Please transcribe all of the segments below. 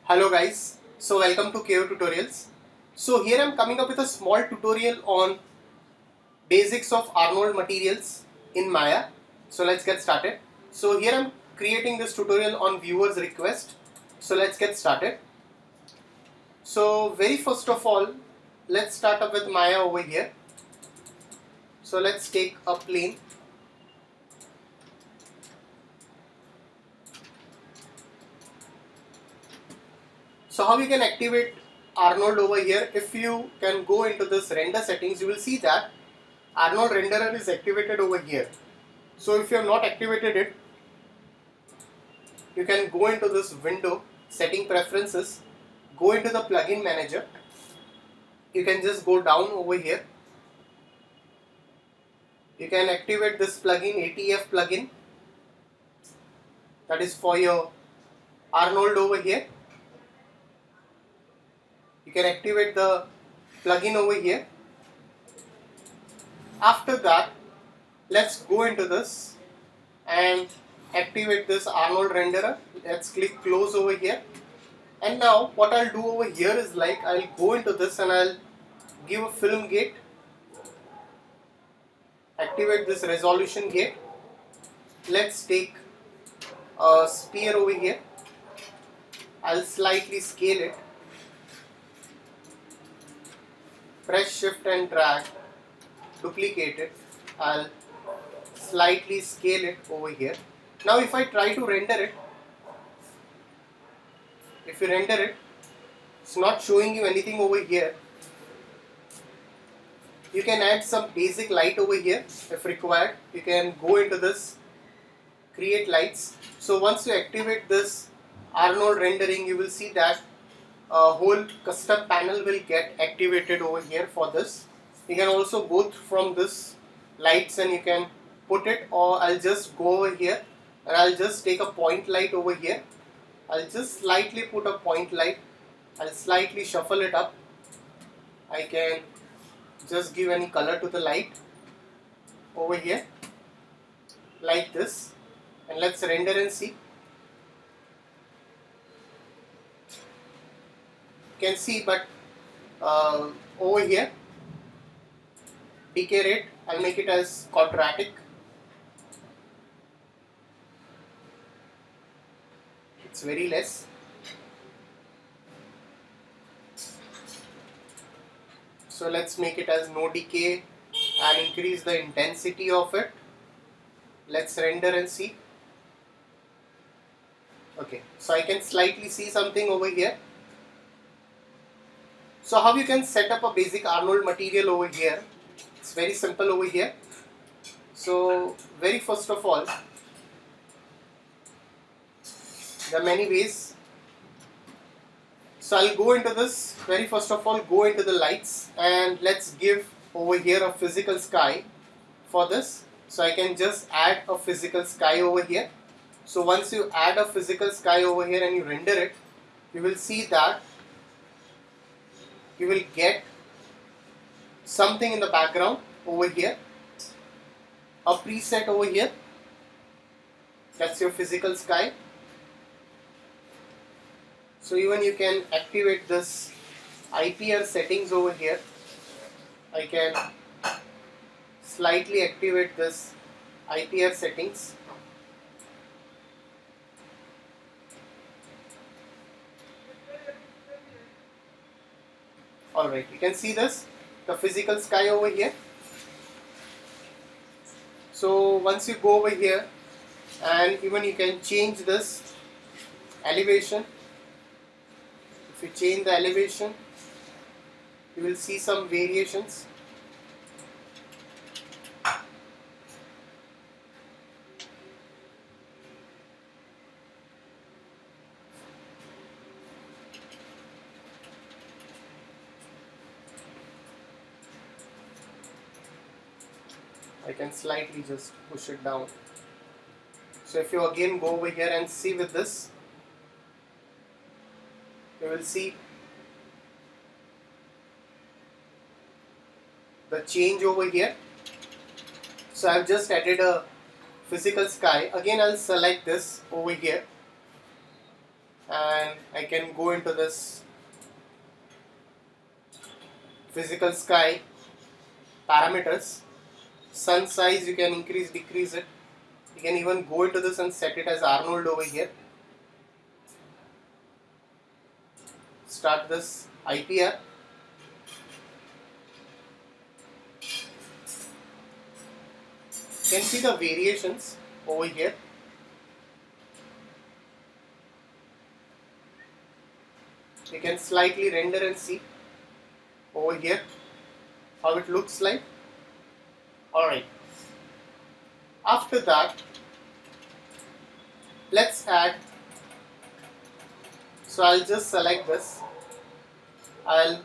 Hello guys, so welcome to KO Tutorials. So here I am coming up with a small tutorial on basics of Arnold materials in Maya. So let's get started. So here I am creating this tutorial on viewers request. So let's get started. So very first of all, let's start up with Maya over here. So let's take a plane. So how you can activate Arnold over here? If you can go into this render settings, you will see that Arnold Renderer is activated over here. So if you have not activated it, you can go into this window, setting preferences, go into the plugin manager. You can just go down over here. You can activate this plugin, ATF plugin, that is for your Arnold over here. You can activate the plugin over here. After that, let's go into this and activate this Arnold Renderer. Let's click close over here. And now what I'll do over here is like I'll go into this and I'll give a film gate, activate this resolution gate. Let's take a sphere over here. I'll slightly scale it. Press shift and drag, duplicate it. I'll slightly scale it over here. Now if I try to render it, if you render it, it's not showing you anything over here. You can add some basic light over here if required. You can go into this, create lights. So once you activate this Arnold rendering, you will see that a whole custom panel will get activated over here for this. You can also go from this lights and you can put it, or I'll just go over here and I'll just take a point light over here. I'll just slightly put a point light. I'll slightly shuffle it up. I can just give any color to the light over here like this, and let's render and see. You can see, but over here decay rate, I'll make it as quadratic. It's very less. So let's make it as no decay and increase the intensity of it. Let's render and see. Okay, so I can slightly see something over here. So how you can set up a basic Arnold material over here? It's very simple over here. So very first of all, there are many ways. So I'll go into this, very first of all, go into the lights and let's give over here a physical sky for this. So I can just add a physical sky over here. So once you add a physical sky over here and you render it, you will see that you will get something in the background over here, a preset over here. That's your physical sky. So even you can activate this IPR settings over here. I can slightly activate this IPR settings. Alright, you can see this, the physical sky over here. So once you go over here and even you can change this elevation. If you change the elevation, you will see some variations. I can slightly just push it down. So if you again go over here and see with this, you will see the change over here. So I've just added a physical sky. Again I'll select this over here and I can go into this physical sky parameters. Sun size you can increase, decrease it. You can even go into this and set it as Arnold over here. Start this IPR. You can see the variations over here. You can slightly render and see over here how it looks like. Alright. After that, let's add. So I'll just select this. I'll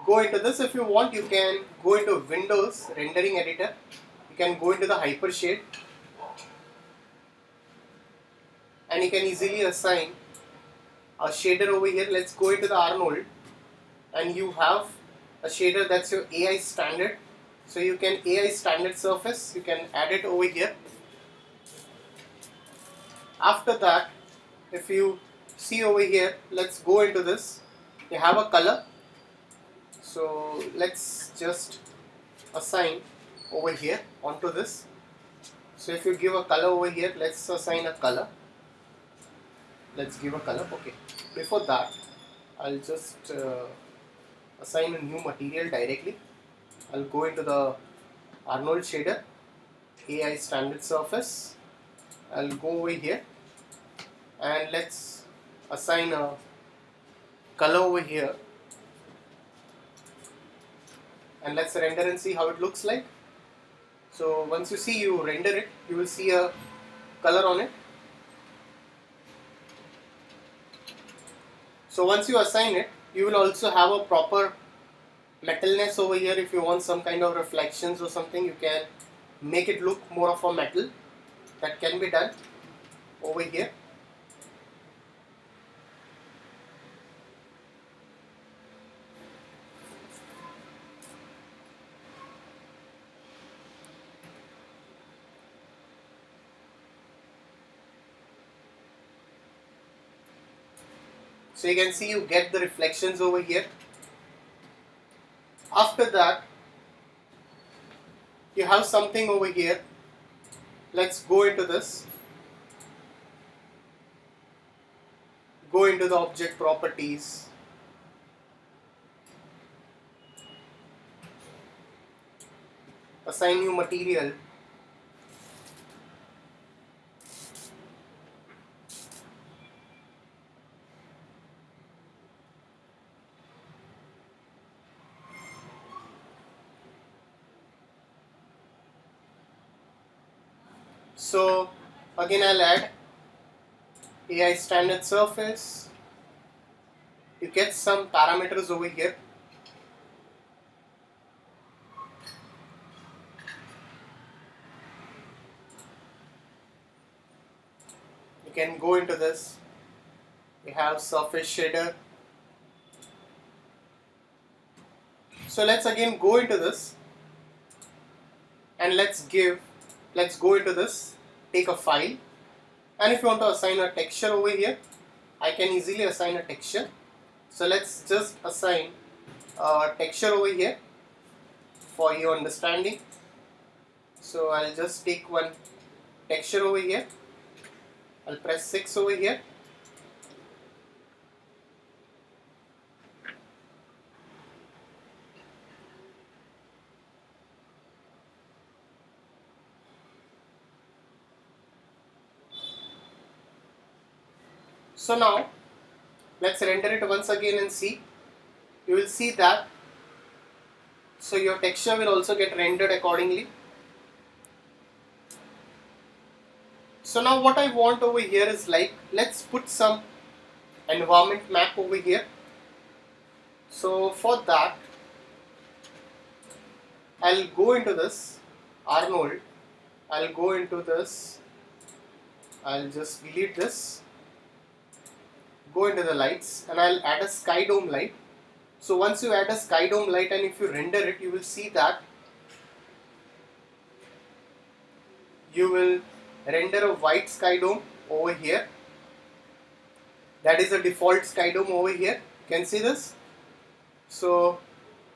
go into this. If you want, you can go into Windows rendering editor. You can go into the hypershade and you can easily assign a shader over here. Let's go into the Arnold and you have a shader that's your AI standard. So you can AI standard surface, you can add it over here. After that, if you see over here, let's go into this. You have a color. So let's just assign over here onto this. So if you give a color over here, let's assign a color. Let's give a color. Okay. Before that, I'll just assign a new material directly. I'll go into the Arnold shader, AI standard surface. I'll go over here and let's assign a color over here. And let's render and see how it looks like. So once you render it, you will see a color on it. So once you assign it, you will also have a proper metalness over here. If you want some kind of reflections or something, you can make it look more of a metal. That can be done over here. So you can see you get the reflections over here. After that, you have something over here. Let's go into this. Go into the object properties. Assign new material. So again I'll add AI standard surface. You get some parameters over here. You can go into this. We have surface shader. So let's again go into this and let's go into this, take a file, and if you want to assign a texture over here, I can easily assign a texture. So let's just assign a texture over here for your understanding. So I'll just take one texture over here. I'll press 6 over here. So now let's render it once again and see. You will see that. So your texture will also get rendered accordingly. So now what I want over here is like, let's put some environment map over here. So for that, I'll go into this Arnold. I'll go into this. I'll just delete this. Go into the lights and I'll add a Skydome light. So once you add a Skydome light and if you render it, you will see that you will render a white Skydome over here. That is the default Skydome over here. You can see this. So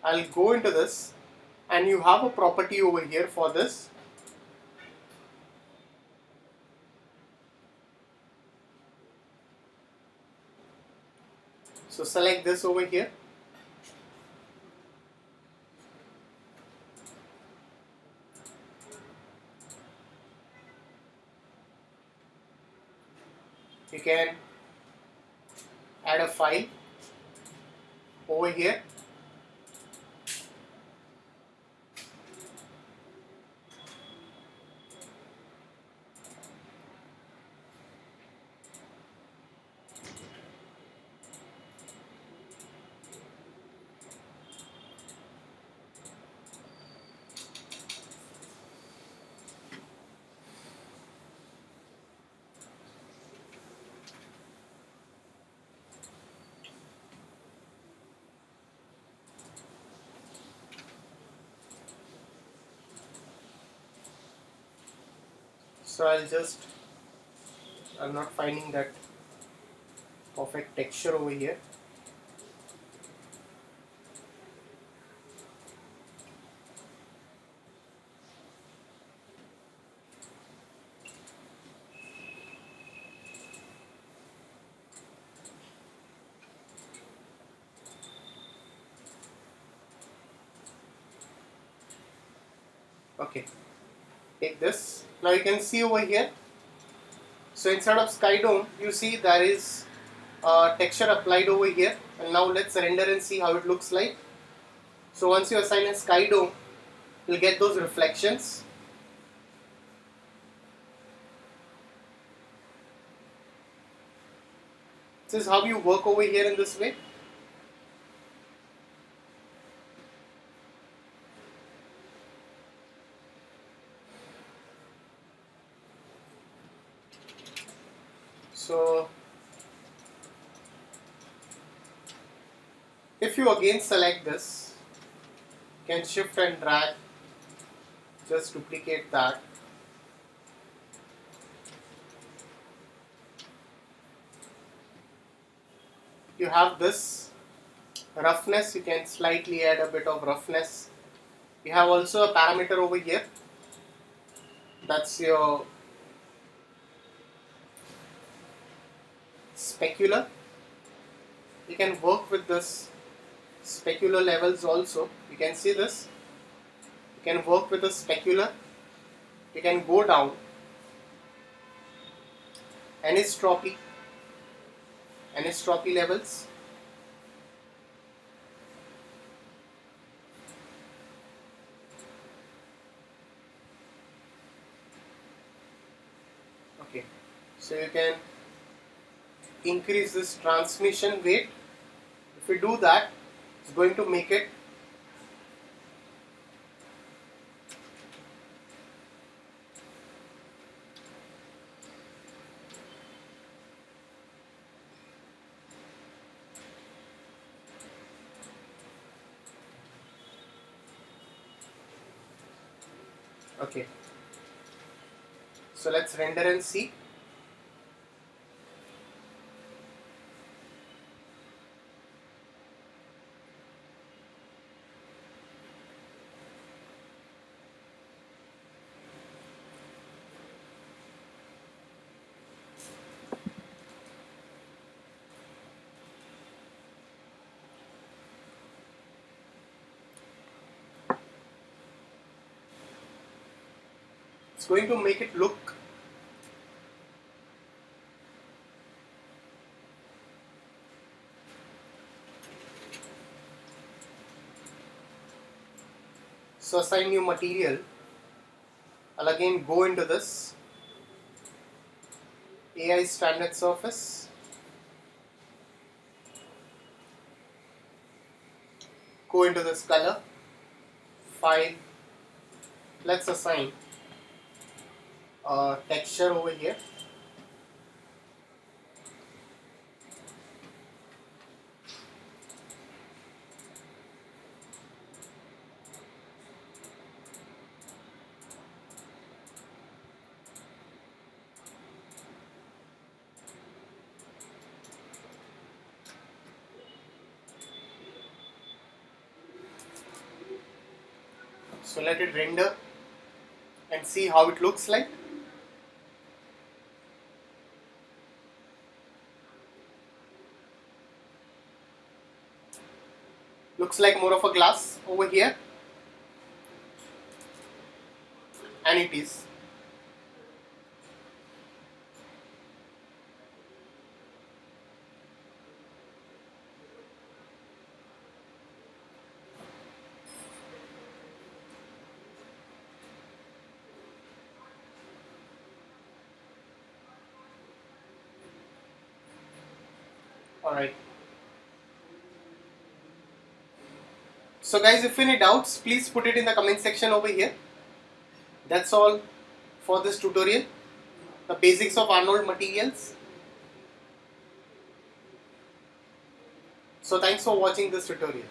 I'll go into this, and you have a property over here for this. So select this over here. You can add a file over here. So I'm not finding that perfect texture over here. Okay, take this. Now you can see over here. So instead of Skydome, you see there is texture applied over here. And now let's render and see how it looks like. So once you assign a Skydome, you'll get those reflections. This is how you work over here in this way. So if you again select this, you can shift and drag, just duplicate that. You have this roughness, you can slightly add a bit of roughness. You have also a parameter over here, that's your specular. You can work with this specular levels also. You can see this. You can work with the specular. You can go down. Anisotropy levels. Okay, so you can increase this transmission rate. If you do that, it's going to make it okay. So let's render and see. It's going to make it look so. Assign new material. I'll again go into this AI standard surface, go into this color, file, let's assign texture over here. So let it render and see how it looks like. Looks like more of a glass over here, and it is. Alright. So guys, if any doubts, please put it in the comment section over here. That's all for this tutorial. The basics of Arnold materials. So thanks for watching this tutorial.